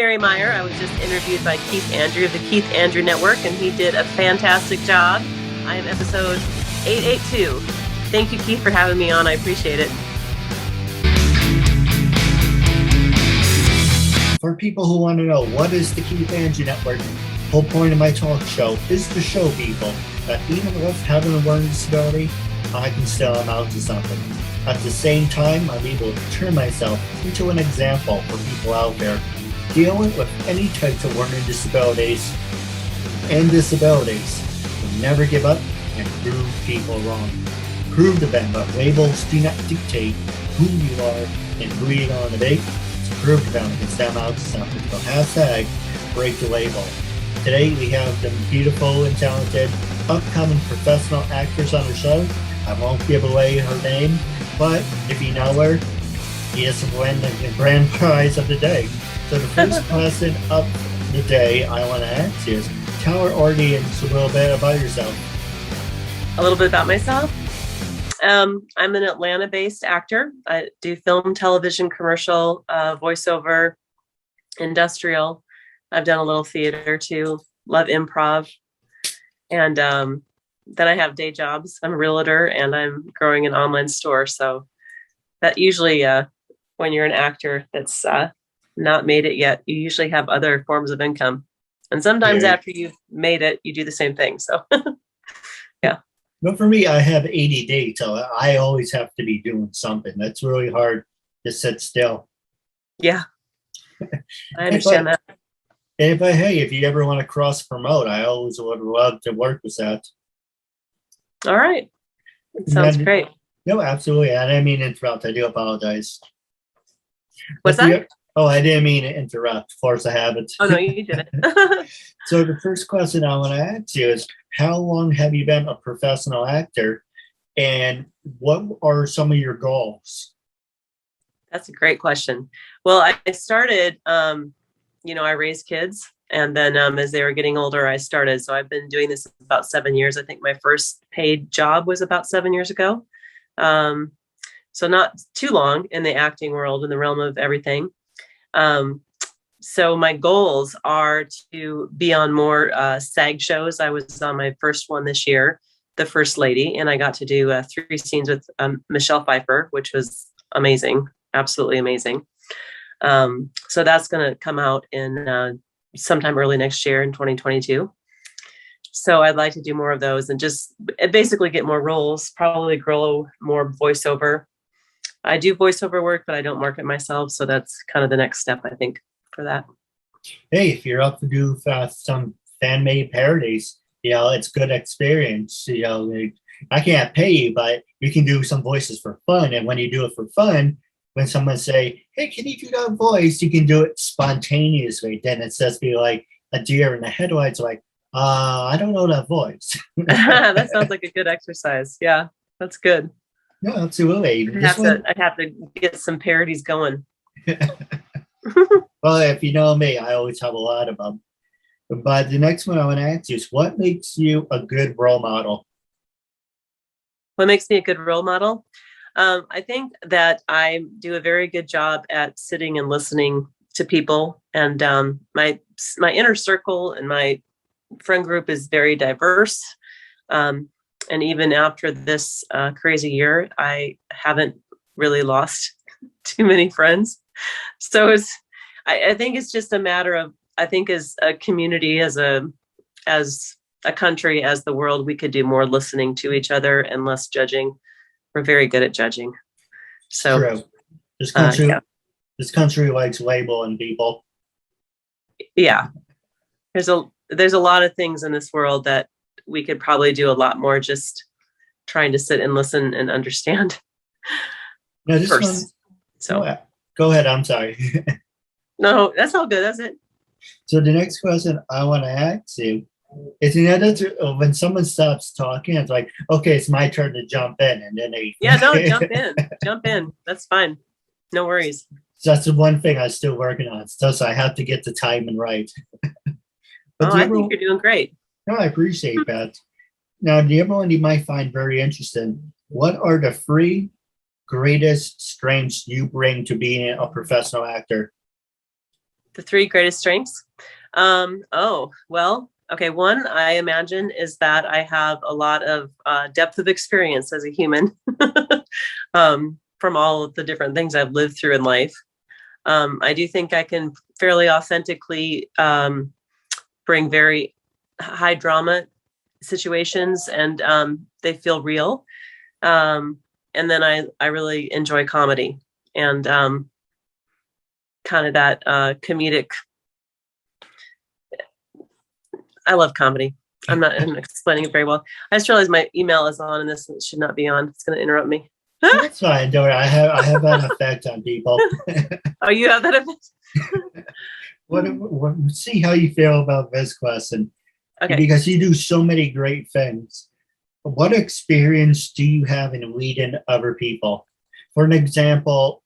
Mary Meyer. I was just interviewed by Keith Andrew of the Keith Andrew Network, and he did a fantastic job. I am episode 882. Thank you, Keith, for having me on. I appreciate it. For people who want to know, what is the Keith Andrew Network? The whole point of my talk show is to show people that even with having a learning disability, I can still amount to something. At the same time, I'm able to turn myself into an example for people out there dealing with any types of learning disabilities and disabilities. So never give up and prove people wrong. Prove to them that labels do not dictate who you are and who you're going to be. So prove to them and stand out to something. So hashtag break the label. Today we have the beautiful and talented upcoming professional actress on the show. I won't give away her name, but if you know her, you just win the grand prize of the day. So the first question of the day I want to ask you is, tell our audience a little bit about yourself. A little bit about myself. I'm an Atlanta-based actor. I do film, television, commercial, voiceover, industrial. I've done a little theater too. Love improv. And then I have day jobs. I'm a realtor and I'm growing an online store. So that usually, when you're an actor that's not made it yet, you usually have other forms of income. And sometimes after you've made it, you do the same thing. So, yeah. But for me, I have ADD, so I always have to be doing something. That's really hard to sit still. Yeah, I understand that. But hey, if you ever want to cross promote, I always would love to work with that. All right. Sounds great. No, absolutely. I didn't mean to interrupt. I do apologize. What's that? Oh, I didn't mean to interrupt. Force a habit. Oh, no, you didn't. So the first question I want to ask you is, how long have you been a professional actor, and what are some of your goals? That's a great question. Well, I started, I raised kids, and then as they were getting older, I started. So I've been doing this about 7 years. I think my first paid job was about 7 years ago. So not too long in the acting world, in the realm of everything. So my goals are to be on more SAG shows. I was on my first one this year, The First Lady, and I got to do 3 scenes with Michelle Pfeiffer, which was amazing, absolutely amazing. So that's going to come out in sometime early next year in 2022. So I'd like to do more of those and just basically get more roles, probably grow more voiceover. I do voiceover work, but I don't market myself. So that's kind of the next step, I think, for that. Hey, if you're up to do some fan-made parodies, it's good experience. I can't pay you, but you can do some voices for fun. And when you do it for fun, when someone say, hey, can you do that voice? You can do it spontaneously. Then it says be like a deer in the headlights, like, I don't know that voice. That sounds like a good exercise. Yeah, that's good. No, absolutely. I'd have to get some parodies going. Well, if you know me, I always have a lot of them. But the next one I want to ask you is, what makes you a good role model? What makes me a good role model? I think that I do a very good job at sitting and listening to people. And my inner circle and my friend group is very diverse. And even after this crazy year, I haven't really lost too many friends. So I think it's just a matter of, I think as a community, as a country, as the world, we could do more listening to each other and less judging. We're very good at judging. So true. This country likes labeling people. Yeah. There's a lot of things in this world that we could probably do a lot more just trying to sit and listen and understand. No, this first. One, so go ahead. I'm sorry. No, that's all good. That's it. So the next question I want to ask you is, when someone stops talking, it's like, okay, it's my turn to jump in, and then they jump in. That's fine. No worries. So that's the one thing I'm still working on. So I have to get the timing right. I think you're doing great. No, I appreciate that. Now, the other one you might find very interesting. What are the 3 greatest strengths you bring to being a professional actor? The three greatest strengths. Oh, well, okay. One, I imagine, is that I have a lot of depth of experience as a human from all of the different things I've lived through in life. I do think I can fairly authentically bring very high drama situations, and they feel real. And then I really enjoy comedy and kind of that comedic. I love comedy. I'm explaining it very well. I just realized my email is on and this should not be on. It's going to interrupt me. That's fine. Don't worry. I have that effect on people. Oh, you have that effect? See how you feel about this question. Okay. Because you do so many great things. What experience do you have in leading other people? For an example,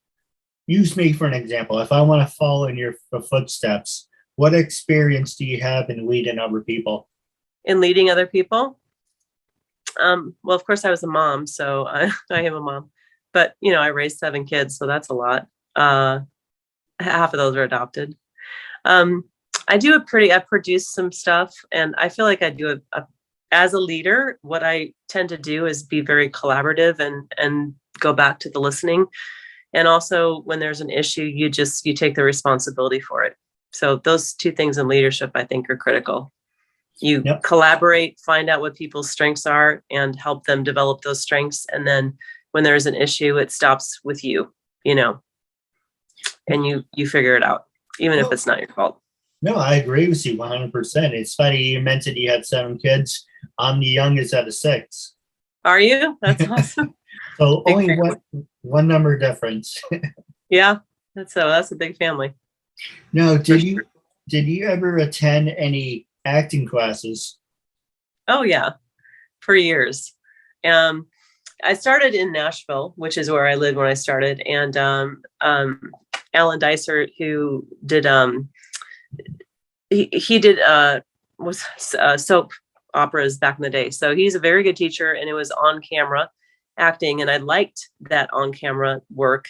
use me for an example. If I want to follow in your footsteps, what experience do you have in leading other people? In leading other people? Well, of course, I was a mom, so I am a mom. But, I raised 7 kids, so that's a lot. Half of those are adopted. I produce some stuff, and I feel like I do as a leader, what I tend to do is be very collaborative and go back to the listening. And also when there's an issue, you take the responsibility for it. So those 2 things in leadership, I think, are critical. You collaborate, find out what people's strengths are and help them develop those strengths. And then when there's an issue, it stops with you, and you figure it out, even if it's not your fault. No, I agree with you 100%. It's funny you mentioned you had 7 kids. I'm the youngest out of 6. Are you? That's awesome. So only one number difference. Yeah, that's a big family. No, did you ever attend any acting classes? Oh yeah, for years. I started in Nashville, which is where I lived when I started, and Alan Dysart, who did he did soap operas back in the day. So he's a very good teacher, and it was on camera acting, and I liked that on camera work.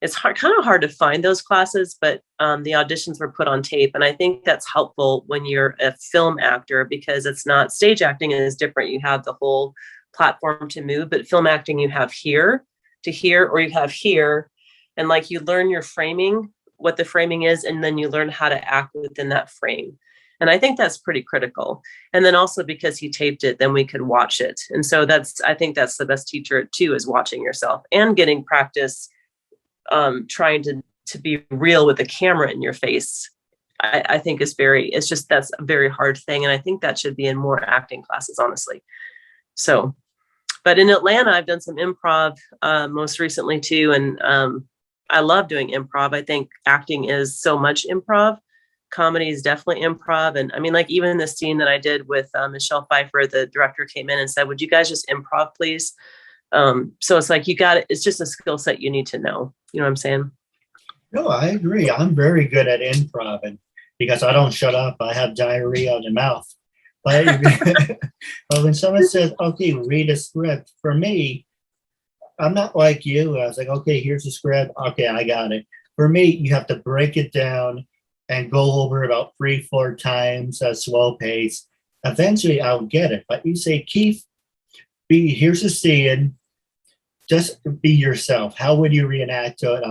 It's kind of hard to find those classes, but the auditions were put on tape, and I think that's helpful when you're a film actor, because it's not, stage acting is different. You have the whole platform to move, but film acting, you have here to here, or you have here, and like you learn your framing, what the framing is, and then you learn how to act within that frame. And I think that's pretty critical. And then also because he taped it, then we could watch it. And so I think that's the best teacher too, is watching yourself and getting practice, trying to be real with the camera in your face. I think that's a very hard thing. And I think that should be in more acting classes, honestly. So, but in Atlanta, I've done some improv most recently too. And I love doing improv. I think acting is so much improv. Comedy is definitely improv. And I mean, like even the scene that I did with Michelle Pfeiffer, the director came in and said, "Would you guys just improv, please?" So it's like, it's just a skill set you need to know. You know what I'm saying? No, I agree. I'm very good at improv, and because I don't shut up, I have diarrhea in the mouth. But when someone says, "Okay, read a script," for me, I'm not like you. I was like, "Okay, here's the script. Okay, I got it." For me, you have to break it down and go over about 3-4 times at slow pace. Eventually, I'll get it. But you say, "Keith, here's a scene. Just be yourself. How would you reenact to it?"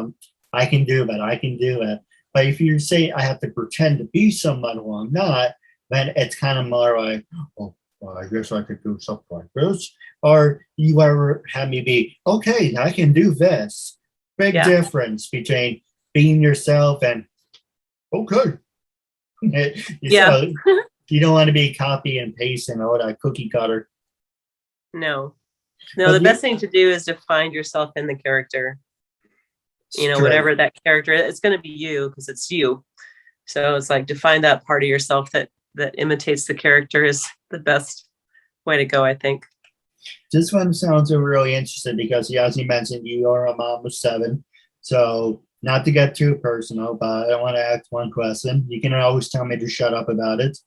I can do that. I can do it. But if you say I have to pretend to be someone who I'm not, then it's kind of more like, "Oh, well, I guess I could do something like this." Or you ever have me be, "Okay, I can do this." Big difference between being yourself and, "Okay." Yeah. You don't want to be copy and pasting or that cookie cutter. No, the best thing to do is to find yourself in the character. Whatever that character is, it's going to be you because it's you. So it's like to find that part of yourself that imitates the character is the best way to go, I think. This one sounds really interesting because, as you mentioned, you are a mom of 7. So not to get too personal, but I want to ask one question. You can always tell me to shut up about it.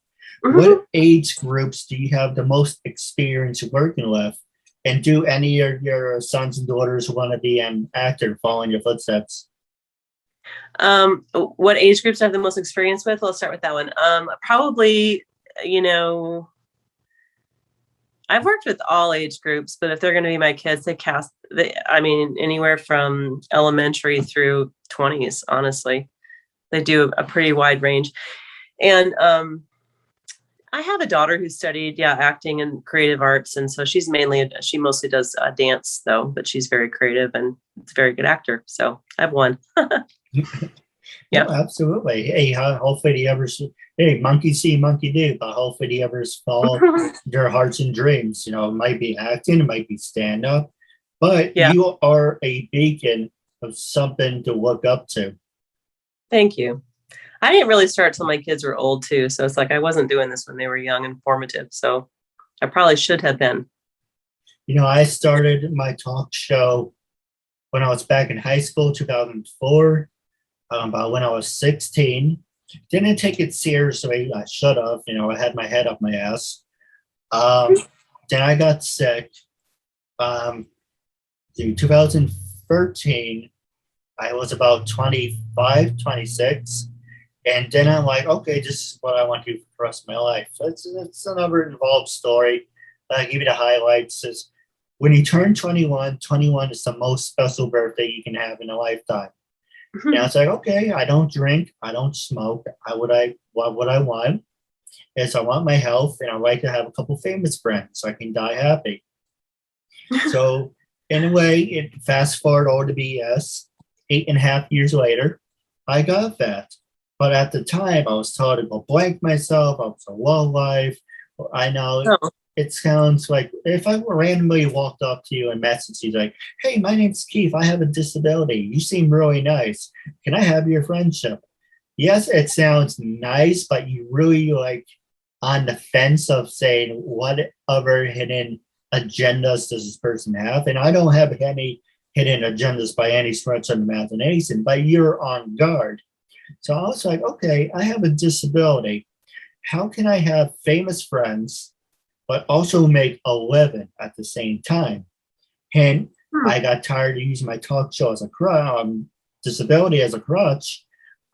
Mm-hmm. What age groups do you have the most experience working with? And do any of your sons and daughters want to be an actor, follow in your footsteps? What age groups I have the most experience with? Let's start with that one. Probably, I've worked with all age groups, but if they're going to be my kids, anywhere from elementary through 20s, honestly. They do a pretty wide range. And I have a daughter who studied, acting and creative arts. And so she mostly does dance though, but she's very creative and it's a very good actor. So I have one. Yeah. No, absolutely. Hey, hopefully hey, monkey see, monkey do, but hopefully the others follow their hearts and dreams. It might be acting, it might be stand up, but Yeah. you are a beacon of something to look up to. Thank you. I didn't really start till my kids were old too. So it's like I wasn't doing this when they were young and formative. So I probably should have been. I started my talk show when I was back in high school, 2004. About when I was 16. Didn't take it seriously. I should have. I had my head up my ass. Then I got sick. In 2013, I was about 25, 26. And then I'm like, okay, this is what I want to do for the rest of my life. It's another involved story. I'll give you the highlights. Is when you turn 21, 21 is the most special birthday you can have in a lifetime. And I was like, okay, I don't drink, I don't smoke. What I want is I want my health, and I like to have a couple famous friends so I can die happy. So anyway, fast forward over to BS, 8.5 years later, I got that. But at the time, I was taught to go blank myself. I was a low life. I know it sounds like if I randomly walked up to you and messaged you like, hey, my name's Keith. I have a disability. You seem really nice. Can I have your friendship? Yes, it sounds nice, but you really on the fence of saying what other hidden agendas does this person have? And I don't have any hidden agendas by any stretch of imagination, but you're on guard. So I was like, okay, I have a disability. How can I have famous friends but also make a living at the same time? And I got tired of using my talk show as a disability as a crutch.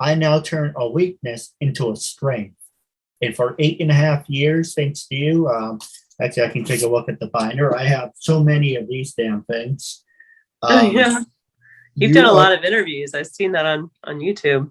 I now turn a weakness into a strength. And for 8.5 years, thanks to you, actually, I can take a look at the binder. I have so many of these damn things. You've done a lot of interviews. I've seen that on YouTube.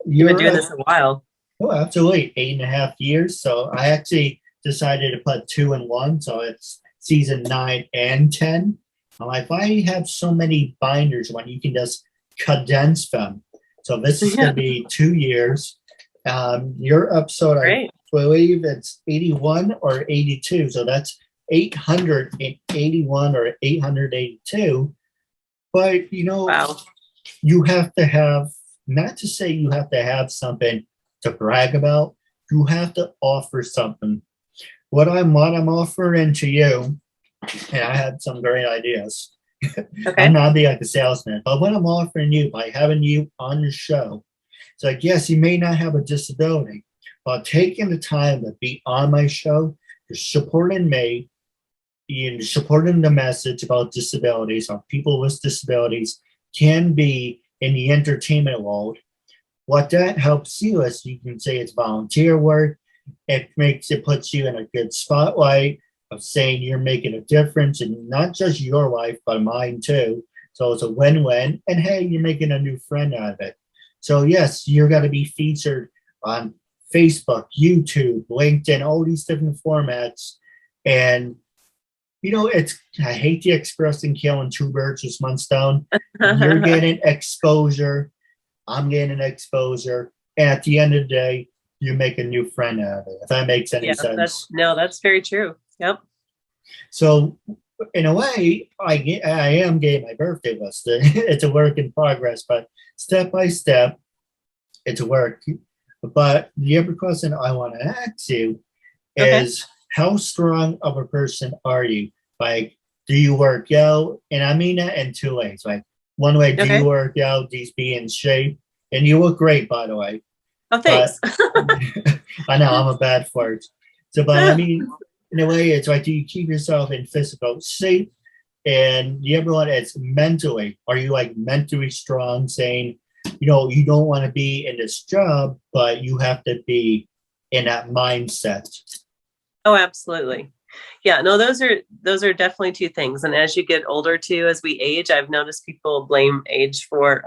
You've been doing this a while. Oh, absolutely. 8.5 years. So I actually decided to put 2 in 1. So it's season 9 and 10. I'm like, why have so many binders when you can just condense them? So this is going to be 2 years. Your episode, I believe it's 81 or 82. So that's 881 or 882. But, you have to have, not to say you have to have something to brag about, you have to offer something. What I'm offering to you, and I had some great ideas. Okay. I'm not being like a salesman, but what I'm offering you by having you on the show, it's like, yes, you may not have a disability, but taking the time to be on my show, you're supporting me, you're supporting the message about disabilities, how people with disabilities can be in the entertainment world. What that helps you is you can say it's volunteer work. It puts you in a good spotlight of saying you're making a difference in not just your life, but mine too. So it's a win-win. And hey, you're making a new friend out of it. So yes, you're going to be featured on Facebook, YouTube, LinkedIn, all these different formats. And I hate the expressing killing 2 birds with 1 stone. You're getting exposure. I'm getting exposure. And at the end of the day, you make a new friend out of it, if that makes any sense. That's very true. Yep. So in a way, I am getting my birthday list. It's a work in progress, but step by step, it's a work. But the other question I want to ask you is, how strong of a person are you? Like, do you work out? And I mean that in 2 ways. Like, one way, do you work out? Do you be in shape? And you look great, by the way. Oh, thanks. I know I'm a bad flirt. So, but I mean, in a way, it's like, do you keep yourself in physical shape? And the other one is mentally. Are you like mentally strong, saying, you don't want to be in this job, but you have to be in that mindset. Oh, absolutely. Yeah, no, those are definitely two things. And as you get older too, as we age, I've noticed people blame age for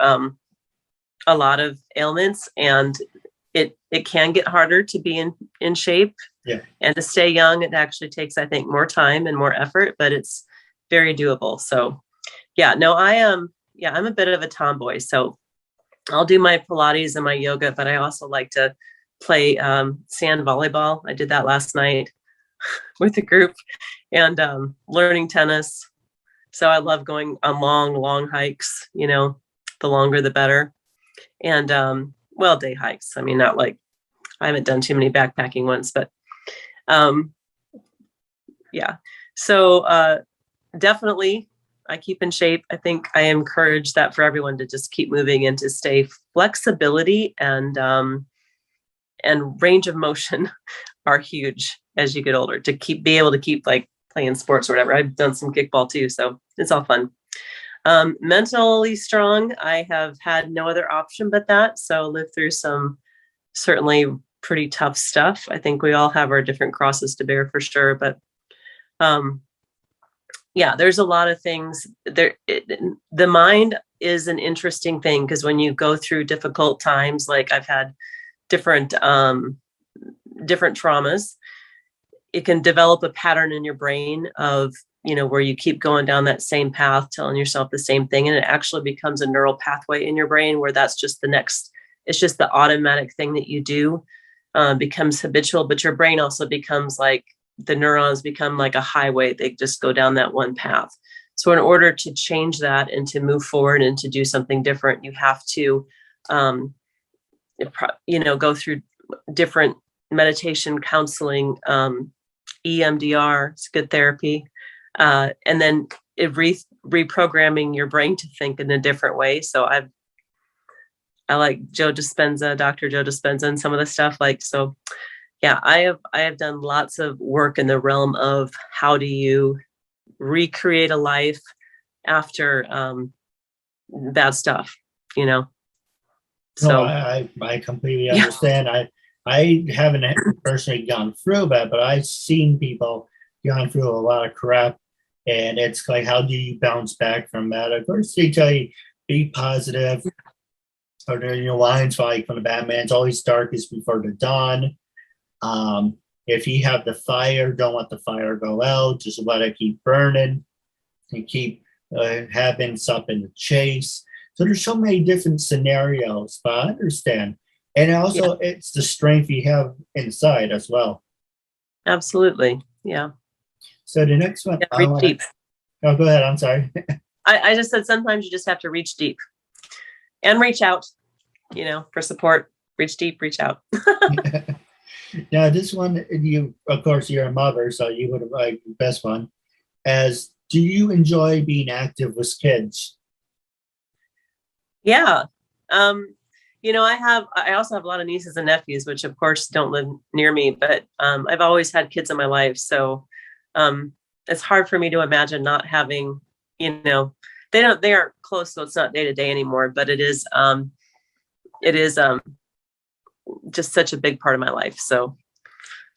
a lot of ailments, and it can get harder to be in shape. Yeah. And to stay young, it actually takes, I think, more time and more effort, but it's very doable. So yeah, no, I'm a bit of a tomboy. So I'll do my Pilates and my yoga, but I also like to play sand volleyball. I did that last night with a group, and learning tennis. So I love going on long hikes, the longer the better. And day hikes. I mean, not like, I haven't done too many backpacking ones, but yeah. So definitely I keep in shape. I think I encourage that for everyone to just keep moving and to stay flexibility and range of motion are huge as you get older, to be able to keep like playing sports or whatever. I've done some kickball too, so it's all fun. Mentally strong, I have had no other option but that. So lived through some certainly pretty tough stuff. I think we all have our different crosses to bear for sure. But yeah, there's a lot of things there. The mind is an interesting thing, because when you go through difficult times, like I've had different traumas, it can develop a pattern in your brain of, where you keep going down that same path, telling yourself the same thing. And it actually becomes a neural pathway in your brain where that's just it's just the automatic thing that you do, becomes habitual, but your brain also becomes like, the neurons become like a highway. They just go down that one path. So in order to change that and to move forward and to do something different, you have to, go through different meditation, counseling, EMDR, it's good therapy. And then reprogramming your brain to think in a different way. So I like Dr. Joe Dispenza, and some of the stuff so. Yeah, I have done lots of work in the realm of how do you recreate a life after bad stuff, So No, I completely understand. Yeah. I haven't personally gone through that, but I've seen people gone through a lot of crap, and it's like, how do you bounce back from that? Of course, they tell you be positive, or lines like from the Batman, it's always darkest before the dawn. If you have the fire, don't let the fire go out. Just let it keep burning and keep having something to chase. So there's so many different scenarios, but I understand. And also, it's the strength you have inside as well. Absolutely. Yeah. So the next one. Reach deep. Oh, go ahead. I'm sorry. I just said sometimes you just have to reach deep and reach out, for support. Reach deep, reach out. Now, this one, of course, you're a mother, so you would have liked the best one. Do you enjoy being active with kids? Yeah. I also have a lot of nieces and nephews, which of course don't live near me, but I've always had kids in my life. So it's hard for me to imagine not having, they aren't close, so it's not day to day anymore, but it is just such a big part of my life. So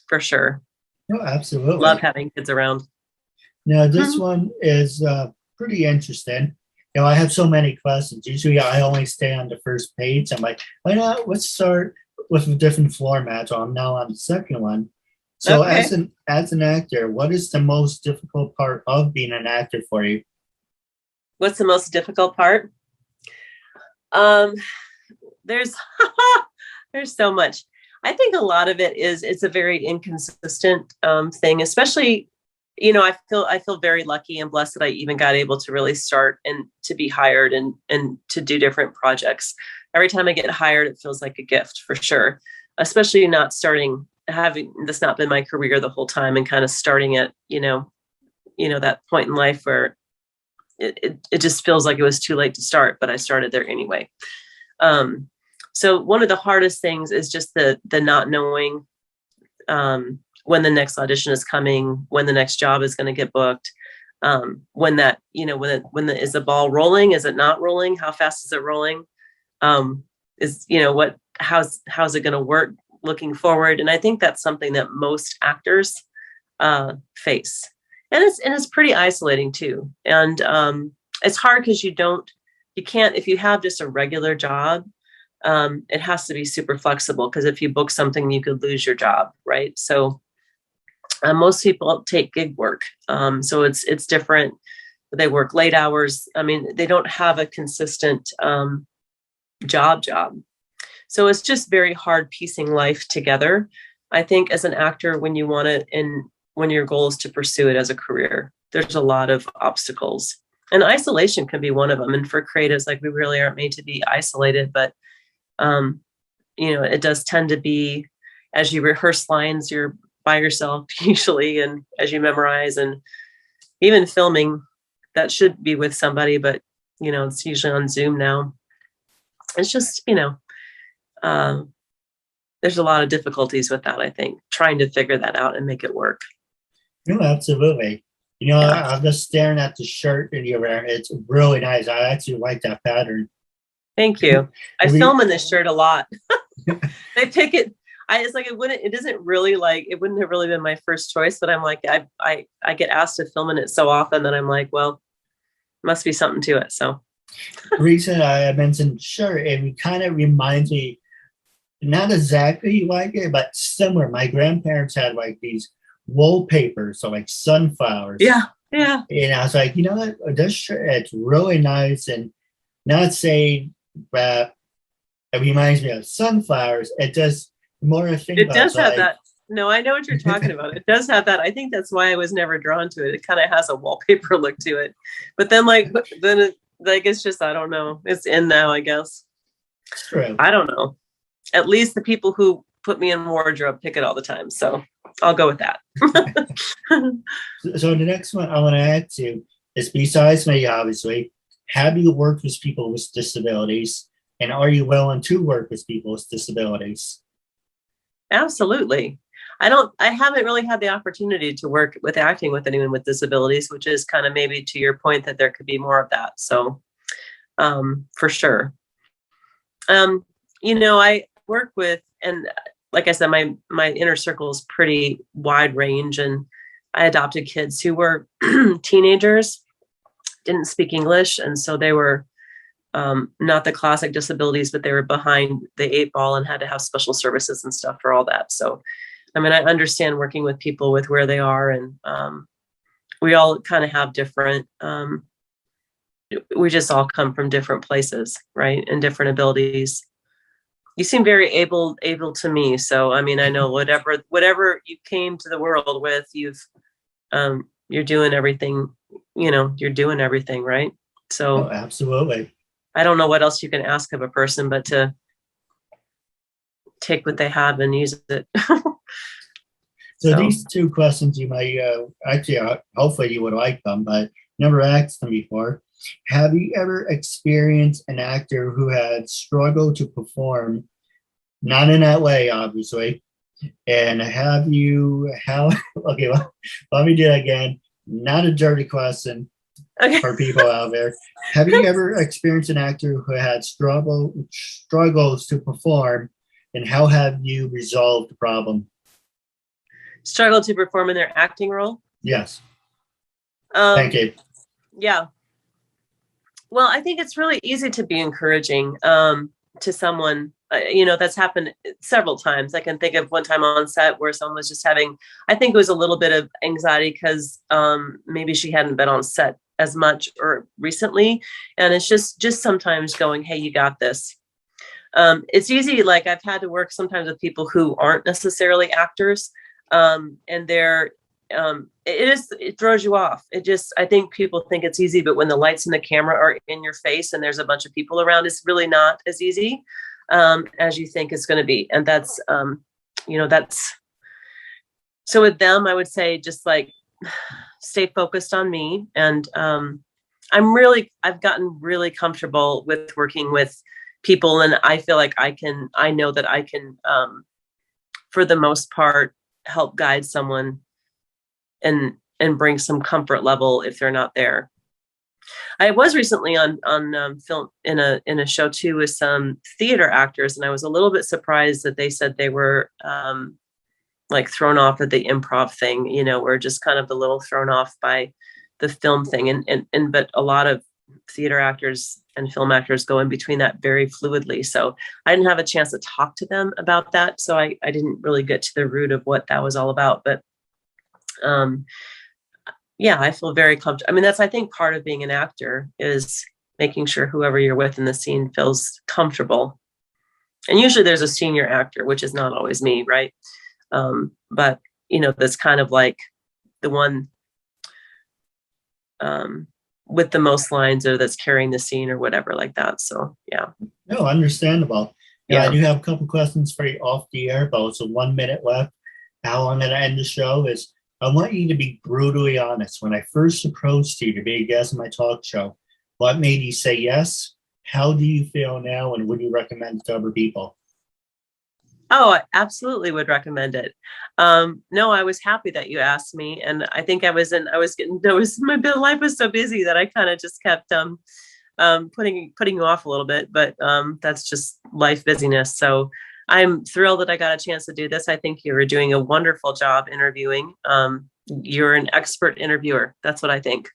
for sure. No, absolutely. Love having kids around. Now, this one is pretty interesting. I have so many questions. Usually I only stay on the first page. I'm like, why not? Let's start with a different format. So I'm now on the second one. So okay. As an actor, what is the most difficult part of being an actor for you? What's the most difficult part? There's so much. I think a lot of it is it's a very inconsistent thing, especially, I feel very lucky and blessed that I even got able to really start and to be hired and to do different projects. Every time I get hired, it feels like a gift for sure, especially having this not been my career the whole time and kind of starting at, that point in life where it just feels like it was too late to start, but I started there anyway. So one of the hardest things is just the not knowing when the next audition is coming, when the next job is going to get booked, when is the ball rolling? Is it not rolling? How fast is it rolling? is, how's it going to work looking forward? And I think that's something that most actors face. And it's pretty isolating too. And it's hard because you can't, if you have just a regular job, it has to be super flexible, because if you book something, you could lose your job, right? So most people take gig work. So it's different. They work late hours. I mean, they don't have a consistent job. So it's just very hard piecing life together. I think as an actor, when you want it, and when your goal is to pursue it as a career, there's a lot of obstacles. And isolation can be one of them. And for creatives, like, we really aren't made to be isolated, but it does tend to be, as you rehearse lines, you're by yourself usually, and as you memorize, and even filming, that should be with somebody, but it's usually on Zoom now. It's just, there's a lot of difficulties with that, I think, trying to figure that out and make it work. No, absolutely. Yeah. I'm just staring at the shirt that you're wearing. It's really nice. I actually like that pattern. Thank you. I film in this shirt a lot. They pick it. It isn't really it wouldn't have really been my first choice, but I'm like, I get asked to film in it so often that I'm like, well, must be something to it. So the reason I mentioned shirt, it kind of reminds me, not exactly like it, but similar. My grandparents had these wallpapers, so sunflowers. Yeah. And I was like, what? This shirt, it's really nice. And not saying that it reminds me of sunflowers. It just more a thing. It does have that. No, I know what you're talking about. It does have that. I think that's why I was never drawn to it. It kind of has a wallpaper look to it. But then it's just, I don't know. It's in now, I guess. True. I don't know. At least the people who put me in wardrobe pick it all the time. So I'll go with that. So the next one I want to add to is, besides me, obviously, have you worked with people with disabilities? And are you willing to work with people with disabilities? Absolutely. I haven't really had the opportunity to work with acting with anyone with disabilities, which is kind of maybe to your point that there could be more of that. So for sure. I work with, and like I said, my inner circle is pretty wide range, and I adopted kids who were teenagers, didn't speak English. And so they were not the classic disabilities, but they were behind the 8 ball and had to have special services and stuff for all that. So, I understand working with people with where they are, and we all kind of have different, we just all come from different places, right? And different abilities. You seem very able to me. So, I know whatever you came to the world with, you're doing everything, you're doing everything, right? So absolutely. I don't know what else you can ask of a person, but to take what they have and use it. So these two questions, you might hopefully you would like them, but never asked them before. Have you ever experienced an actor who had struggled to perform, not in that way, obviously, and okay, well, let me do that again. Not a dirty question. Okay. For people out there, have you ever experienced an actor who had struggles to perform, and how have you resolved the problem? Struggle to perform in their acting role? Yes. Thank you. Yeah. Well, I think it's really easy to be encouraging to someone. That's happened several times. I can think of one time on set where someone was just having, I think it was a little bit of anxiety because maybe she hadn't been on set as much or recently. And it's just sometimes going, hey, you got this. It's easy. I've had to work sometimes with people who aren't necessarily actors. And it throws you off. I think people think it's easy, but when the lights and the camera are in your face and there's a bunch of people around, it's really not as easy as you think it's going to be. And that's so with them, I would say just stay focused on me. And I've gotten really comfortable with working with people, and I feel like I know that I can, for the most part, help guide someone and bring some comfort level if they're not there. I was recently on film in a show too with some theater actors, and I was a little bit surprised that they said they were like thrown off at the improv thing. We're just kind of a little thrown off by the film thing, and but a lot of theater actors and film actors go in between that very fluidly. So I didn't have a chance to talk to them about that, so I didn't really get to the root of what that was all about. But yeah, I feel very comfortable. I mean, that's, I think, part of being an actor is making sure whoever you're with in the scene feels comfortable. And usually there's a senior actor, which is not always me, right? But that's kind of like the one with the most lines, or that's carrying the scene or whatever like that. So yeah. No, understandable. Yeah, Yeah. I do have a couple questions for you off the air, but it's 1 minute left. How I'm going to end the show is I want you to be brutally honest. When I first approached you to be a guest on my talk show, what made you say yes? How do you feel now, and would you recommend it to other people? Oh, I absolutely would recommend it. No, I was happy that you asked me, and I think my life was so busy that I kind of just kept putting you off a little bit, but that's just life busyness. So I'm thrilled that I got a chance to do this. I think you were doing a wonderful job interviewing. You're an expert interviewer. That's what I think.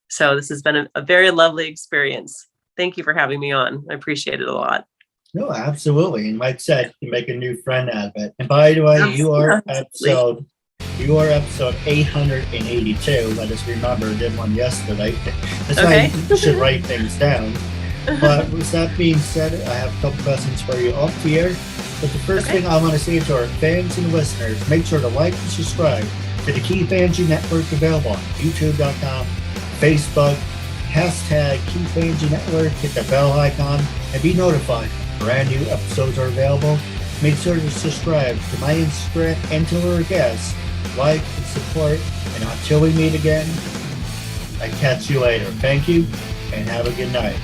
So this has been a very lovely experience. Thank you for having me on. I appreciate it a lot. No, absolutely. And like I said, you make a new friend out of it. And by the way, you are episode 882. Let us remember, I did one yesterday. That's why you should write things down. But with that being said, I have a couple questions for you off the air. But the first thing I want to say to our fans and listeners, make sure to like and subscribe to the Keith Andrew Network, available on YouTube.com, Facebook, hashtag Keith Andrew Network, hit the bell icon, and be notified. Brand new episodes are available. Make sure to subscribe to my Instagram and to our guests. Like and support. And until we meet again, I catch you later. Thank you, and have a good night.